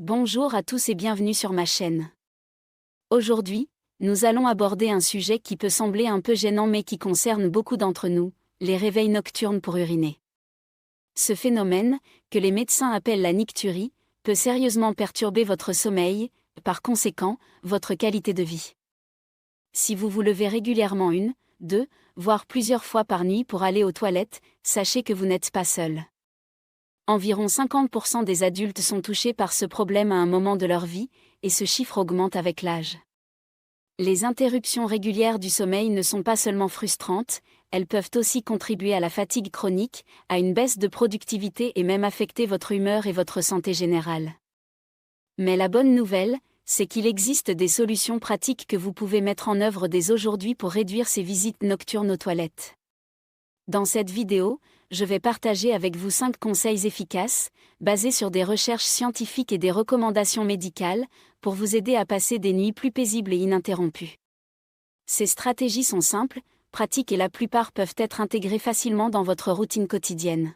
Bonjour à tous et bienvenue sur ma chaîne. Aujourd'hui, nous allons aborder un sujet qui peut sembler un peu gênant mais qui concerne beaucoup d'entre nous, les réveils nocturnes pour uriner. Ce phénomène, que les médecins appellent la nicturie, peut sérieusement perturber votre sommeil, par conséquent, votre qualité de vie. Si vous vous levez régulièrement une, deux, voire plusieurs fois par nuit pour aller aux toilettes, sachez que vous n'êtes pas seul. Environ 50% des adultes sont touchés par ce problème à un moment de leur vie, et ce chiffre augmente avec l'âge. Les interruptions régulières du sommeil ne sont pas seulement frustrantes, elles peuvent aussi contribuer à la fatigue chronique, à une baisse de productivité et même affecter votre humeur et votre santé générale. Mais la bonne nouvelle, c'est qu'il existe des solutions pratiques que vous pouvez mettre en œuvre dès aujourd'hui pour réduire ces visites nocturnes aux toilettes. Dans cette vidéo, je vais partager avec vous 5 conseils efficaces, basés sur des recherches scientifiques et des recommandations médicales, pour vous aider à passer des nuits plus paisibles et ininterrompues. Ces stratégies sont simples, pratiques et la plupart peuvent être intégrées facilement dans votre routine quotidienne.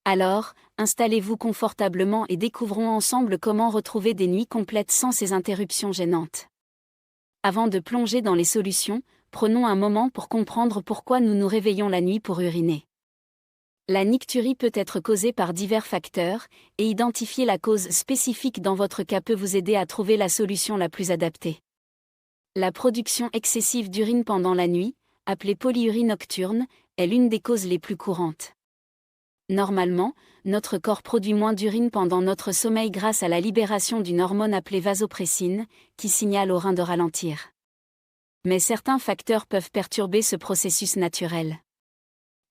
Alors, installez-vous confortablement et découvrons ensemble comment retrouver des nuits complètes sans ces interruptions gênantes. Avant de plonger dans les solutions, prenons un moment pour comprendre pourquoi nous nous réveillons la nuit pour uriner. La nicturie peut être causée par divers facteurs, et identifier la cause spécifique dans votre cas peut vous aider à trouver la solution la plus adaptée. La production excessive d'urine pendant la nuit, appelée polyurie nocturne, est l'une des causes les plus courantes. Normalement, notre corps produit moins d'urine pendant notre sommeil grâce à la libération d'une hormone appelée vasopressine, qui signale aux reins de ralentir. Mais certains facteurs peuvent perturber ce processus naturel.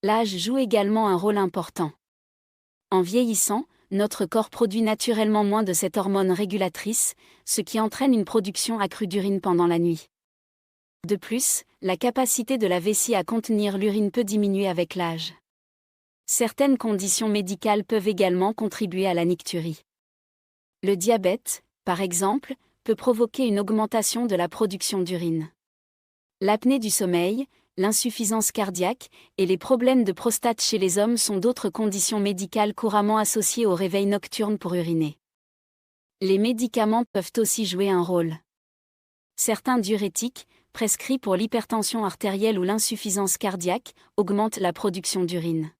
L'âge joue également un rôle important. En vieillissant, notre corps produit naturellement moins de cette hormone régulatrice, ce qui entraîne une production accrue d'urine pendant la nuit. De plus, la capacité de la vessie à contenir l'urine peut diminuer avec l'âge. Certaines conditions médicales peuvent également contribuer à la nicturie. Le diabète, par exemple, peut provoquer une augmentation de la production d'urine. L'apnée du sommeil, l'insuffisance cardiaque et les problèmes de prostate chez les hommes sont d'autres conditions médicales couramment associées au réveil nocturne pour uriner. Les médicaments peuvent aussi jouer un rôle. Certains diurétiques, prescrits pour l'hypertension artérielle ou l'insuffisance cardiaque, augmentent la production d'urine.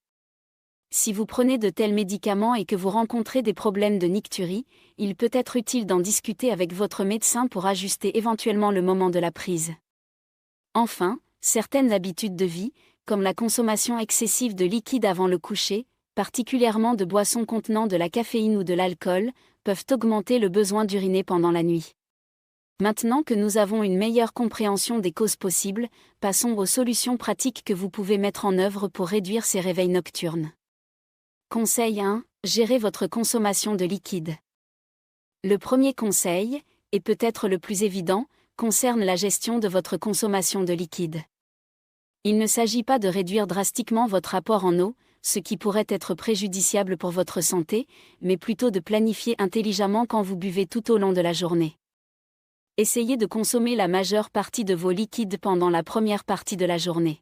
Si vous prenez de tels médicaments et que vous rencontrez des problèmes de nicturie, il peut être utile d'en discuter avec votre médecin pour ajuster éventuellement le moment de la prise. Enfin, certaines habitudes de vie, comme la consommation excessive de liquide avant le coucher, particulièrement de boissons contenant de la caféine ou de l'alcool, peuvent augmenter le besoin d'uriner pendant la nuit. Maintenant que nous avons une meilleure compréhension des causes possibles, passons aux solutions pratiques que vous pouvez mettre en œuvre pour réduire ces réveils nocturnes. Conseil 1. Gérez votre consommation de liquide. Le premier conseil, et peut-être le plus évident, concerne la gestion de votre consommation de liquide. Il ne s'agit pas de réduire drastiquement votre apport en eau, ce qui pourrait être préjudiciable pour votre santé, mais plutôt de planifier intelligemment quand vous buvez tout au long de la journée. Essayez de consommer la majeure partie de vos liquides pendant la première partie de la journée.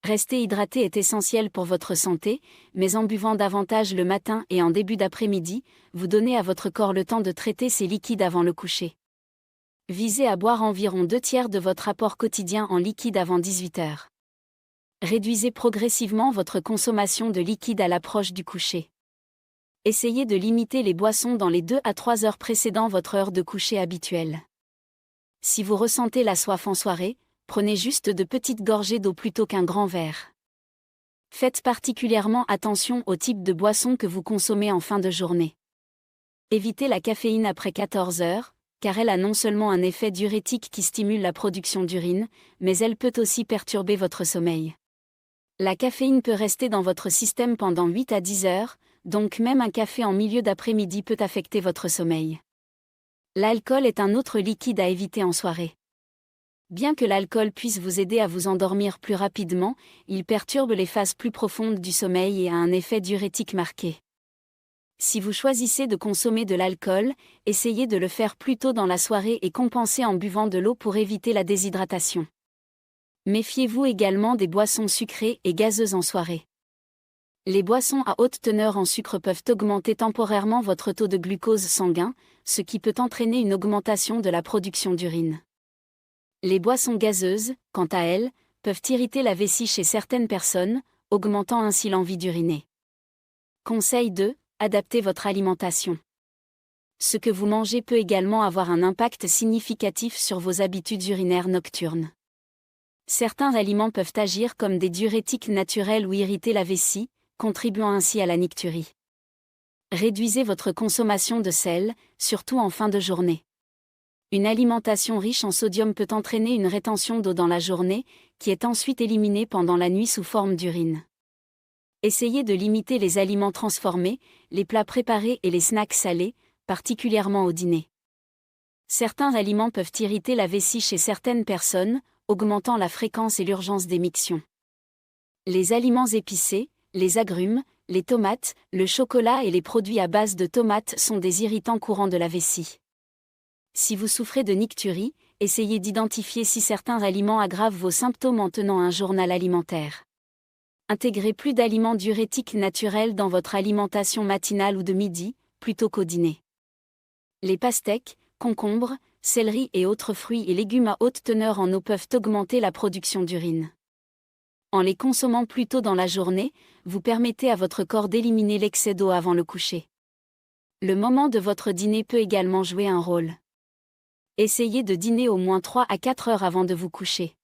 Rester hydraté est essentiel pour votre santé, mais en buvant davantage le matin et en début d'après-midi, vous donnez à votre corps le temps de traiter ces liquides avant le coucher. Visez à boire environ 2/3 de votre apport quotidien en liquide avant 18 heures. Réduisez progressivement votre consommation de liquide à l'approche du coucher. Essayez de limiter les boissons dans les 2 à 3 heures précédant votre heure de coucher habituelle. Si vous ressentez la soif en soirée, prenez juste de petites gorgées d'eau plutôt qu'un grand verre. Faites particulièrement attention au type de boisson que vous consommez en fin de journée. Évitez la caféine après 14 heures, car elle a non seulement un effet diurétique qui stimule la production d'urine, mais elle peut aussi perturber votre sommeil. La caféine peut rester dans votre système pendant 8 à 10 heures, donc même un café en milieu d'après-midi peut affecter votre sommeil. L'alcool est un autre liquide à éviter en soirée. Bien que l'alcool puisse vous aider à vous endormir plus rapidement, il perturbe les phases plus profondes du sommeil et a un effet diurétique marqué. Si vous choisissez de consommer de l'alcool, essayez de le faire plus tôt dans la soirée et compensez en buvant de l'eau pour éviter la déshydratation. Méfiez-vous également des boissons sucrées et gazeuses en soirée. Les boissons à haute teneur en sucre peuvent augmenter temporairement votre taux de glucose sanguin, ce qui peut entraîner une augmentation de la production d'urine. Les boissons gazeuses, quant à elles, peuvent irriter la vessie chez certaines personnes, augmentant ainsi l'envie d'uriner. Conseil 2. Adaptez votre alimentation. Ce que vous mangez peut également avoir un impact significatif sur vos habitudes urinaires nocturnes. Certains aliments peuvent agir comme des diurétiques naturels ou irriter la vessie, contribuant ainsi à la nicturie. Réduisez votre consommation de sel, surtout en fin de journée. Une alimentation riche en sodium peut entraîner une rétention d'eau dans la journée, qui est ensuite éliminée pendant la nuit sous forme d'urine. Essayez de limiter les aliments transformés, les plats préparés et les snacks salés, particulièrement au dîner. Certains aliments peuvent irriter la vessie chez certaines personnes, augmentant la fréquence et l'urgence d'émiction. Les aliments épicés, les agrumes, les tomates, le chocolat et les produits à base de tomates sont des irritants courants de la vessie. Si vous souffrez de nicturie, essayez d'identifier si certains aliments aggravent vos symptômes en tenant un journal alimentaire. Intégrez plus d'aliments diurétiques naturels dans votre alimentation matinale ou de midi, plutôt qu'au dîner. Les pastèques, concombres, céleri et autres fruits et légumes à haute teneur en eau peuvent augmenter la production d'urine. En les consommant plus tôt dans la journée, vous permettez à votre corps d'éliminer l'excès d'eau avant le coucher. Le moment de votre dîner peut également jouer un rôle. Essayez de dîner au moins 3 à 4 heures avant de vous coucher.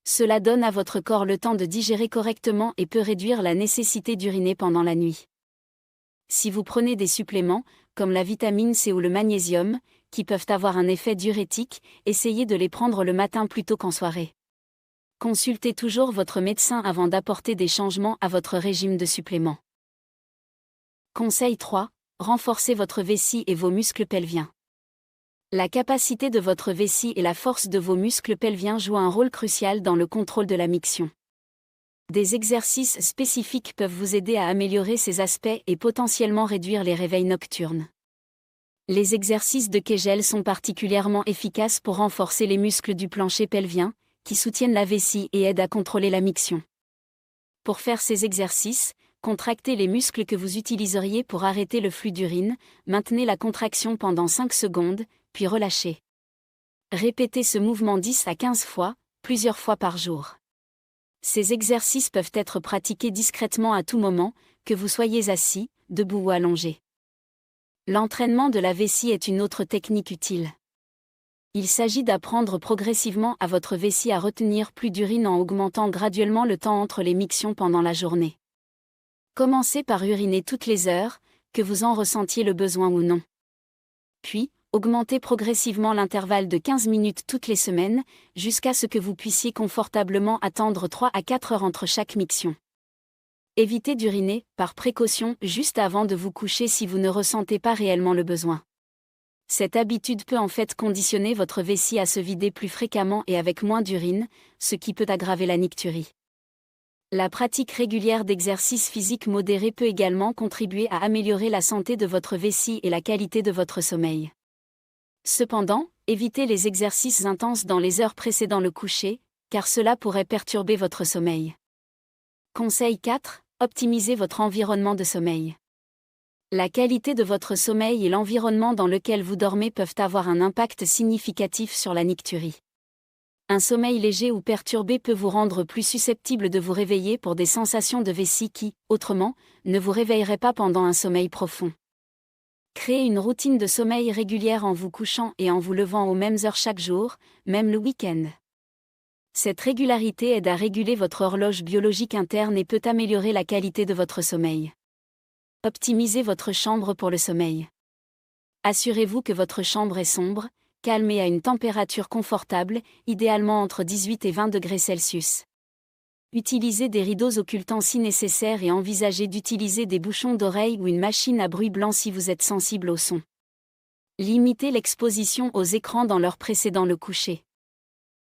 Cela donne à votre corps le temps de digérer correctement et peut réduire la nécessité d'uriner pendant la nuit. Si vous prenez des suppléments, comme la vitamine C ou le magnésium, qui peuvent avoir un effet diurétique, essayez de les prendre le matin plutôt qu'en soirée. Consultez toujours votre médecin avant d'apporter des changements à votre régime de suppléments. Conseil 3. Renforcez votre vessie et vos muscles pelviens. La capacité de votre vessie et la force de vos muscles pelviens jouent un rôle crucial dans le contrôle de la miction. Des exercices spécifiques peuvent vous aider à améliorer ces aspects et potentiellement réduire les réveils nocturnes. Les exercices de Kegel sont particulièrement efficaces pour renforcer les muscles du plancher pelvien, qui soutiennent la vessie et aident à contrôler la miction. Pour faire ces exercices, contractez les muscles que vous utiliseriez pour arrêter le flux d'urine, maintenez la contraction pendant 5 secondes, puis relâchez. Répétez ce mouvement 10 à 15 fois, plusieurs fois par jour. Ces exercices peuvent être pratiqués discrètement à tout moment, que vous soyez assis, debout ou allongé. L'entraînement de la vessie est une autre technique utile. Il s'agit d'apprendre progressivement à votre vessie à retenir plus d'urine en augmentant graduellement le temps entre les mictions pendant la journée. Commencez par uriner toutes les heures, que vous en ressentiez le besoin ou non. Puis, augmentez progressivement l'intervalle de 15 minutes toutes les semaines, jusqu'à ce que vous puissiez confortablement attendre 3 à 4 heures entre chaque miction. Évitez d'uriner, par précaution, juste avant de vous coucher si vous ne ressentez pas réellement le besoin. Cette habitude peut en fait conditionner votre vessie à se vider plus fréquemment et avec moins d'urine, ce qui peut aggraver la nicturie. La pratique régulière d'exercices physiques modérés peut également contribuer à améliorer la santé de votre vessie et la qualité de votre sommeil. Cependant, évitez les exercices intenses dans les heures précédant le coucher, car cela pourrait perturber votre sommeil. Conseil 4. Optimisez votre environnement de sommeil. La qualité de votre sommeil et l'environnement dans lequel vous dormez peuvent avoir un impact significatif sur la nicturie. Un sommeil léger ou perturbé peut vous rendre plus susceptible de vous réveiller pour des sensations de vessie qui, autrement, ne vous réveilleraient pas pendant un sommeil profond. Créez une routine de sommeil régulière en vous couchant et en vous levant aux mêmes heures chaque jour, même le week-end. Cette régularité aide à réguler votre horloge biologique interne et peut améliorer la qualité de votre sommeil. Optimisez votre chambre pour le sommeil. Assurez-vous que votre chambre est sombre, calme et à une température confortable, idéalement entre 18 et 20 degrés Celsius. Utilisez des rideaux occultants si nécessaire et envisagez d'utiliser des bouchons d'oreille ou une machine à bruit blanc si vous êtes sensible au son. Limitez l'exposition aux écrans dans l'heure précédant le coucher.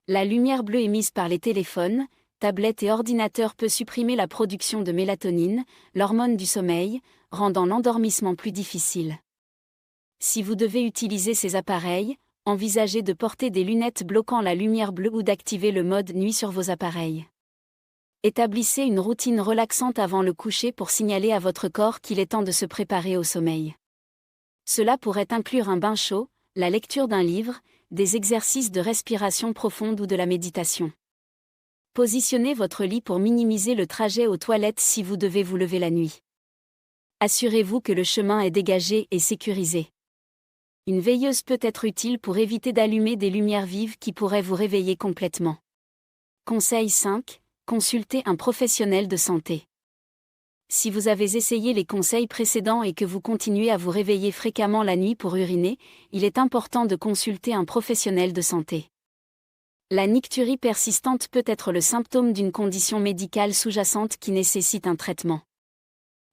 La lumière bleue émise par les téléphones, tablettes et ordinateurs peut supprimer la production de mélatonine, l'hormone du sommeil, rendant l'endormissement plus difficile. Si vous devez utiliser ces appareils, envisagez de porter des lunettes bloquant la lumière bleue ou d'activer le mode nuit sur vos appareils. Établissez une routine relaxante avant le coucher pour signaler à votre corps qu'il est temps de se préparer au sommeil. Cela pourrait inclure un bain chaud, la lecture d'un livre, des exercices de respiration profonde ou de la méditation. Positionnez votre lit pour minimiser le trajet aux toilettes si vous devez vous lever la nuit. Assurez-vous que le chemin est dégagé et sécurisé. Une veilleuse peut être utile pour éviter d'allumer des lumières vives qui pourraient vous réveiller complètement. Conseil 5. Consultez un professionnel de santé. Si vous avez essayé les conseils précédents et que vous continuez à vous réveiller fréquemment la nuit pour uriner, il est important de consulter un professionnel de santé. La nicturie persistante peut être le symptôme d'une condition médicale sous-jacente qui nécessite un traitement.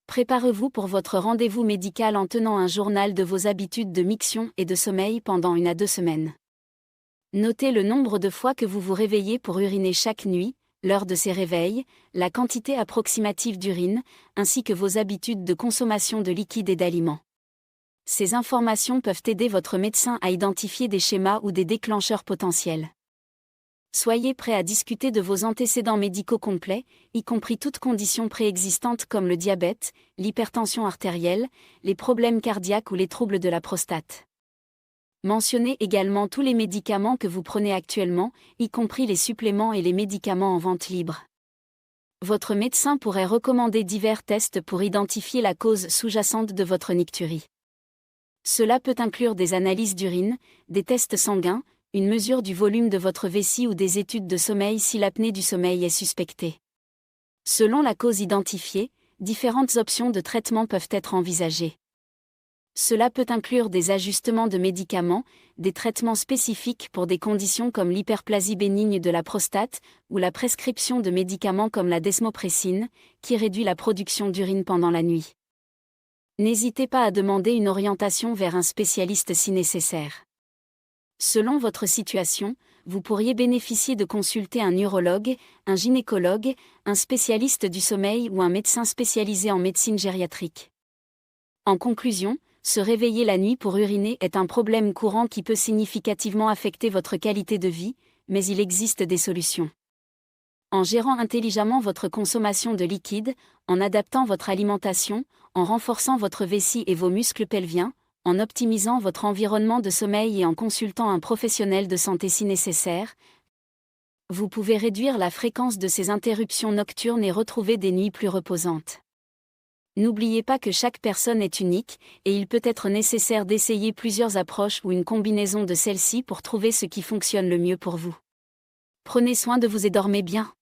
Préparez-vous pour votre rendez-vous médical en tenant un journal de vos habitudes de miction et de sommeil pendant 1 à 2 semaines. Notez le nombre de fois que vous vous réveillez pour uriner chaque nuit, l'heure de ces réveils, la quantité approximative d'urine, ainsi que vos habitudes de consommation de liquides et d'aliments. Ces informations peuvent aider votre médecin à identifier des schémas ou des déclencheurs potentiels. Soyez prêt à discuter de vos antécédents médicaux complets, y compris toute condition préexistante comme le diabète, l'hypertension artérielle, les problèmes cardiaques ou les troubles de la prostate. Mentionnez également tous les médicaments que vous prenez actuellement, y compris les suppléments et les médicaments en vente libre. Votre médecin pourrait recommander divers tests pour identifier la cause sous-jacente de votre nicturie. Cela peut inclure des analyses d'urine, des tests sanguins, une mesure du volume de votre vessie ou des études de sommeil si l'apnée du sommeil est suspectée. Selon la cause identifiée, différentes options de traitement peuvent être envisagées. Cela peut inclure des ajustements de médicaments, des traitements spécifiques pour des conditions comme l'hyperplasie bénigne de la prostate, ou la prescription de médicaments comme la desmopressine, qui réduit la production d'urine pendant la nuit. N'hésitez pas à demander une orientation vers un spécialiste si nécessaire. Selon votre situation, vous pourriez bénéficier de consulter un urologue, un gynécologue, un spécialiste du sommeil ou un médecin spécialisé en médecine gériatrique. En conclusion, se réveiller la nuit pour uriner est un problème courant qui peut significativement affecter votre qualité de vie, mais il existe des solutions. En gérant intelligemment votre consommation de liquide, en adaptant votre alimentation, en renforçant votre vessie et vos muscles pelviens, en optimisant votre environnement de sommeil et en consultant un professionnel de santé si nécessaire, vous pouvez réduire la fréquence de ces interruptions nocturnes et retrouver des nuits plus reposantes. N'oubliez pas que chaque personne est unique, et il peut être nécessaire d'essayer plusieurs approches ou une combinaison de celles-ci pour trouver ce qui fonctionne le mieux pour vous. Prenez soin de vous et dormez bien.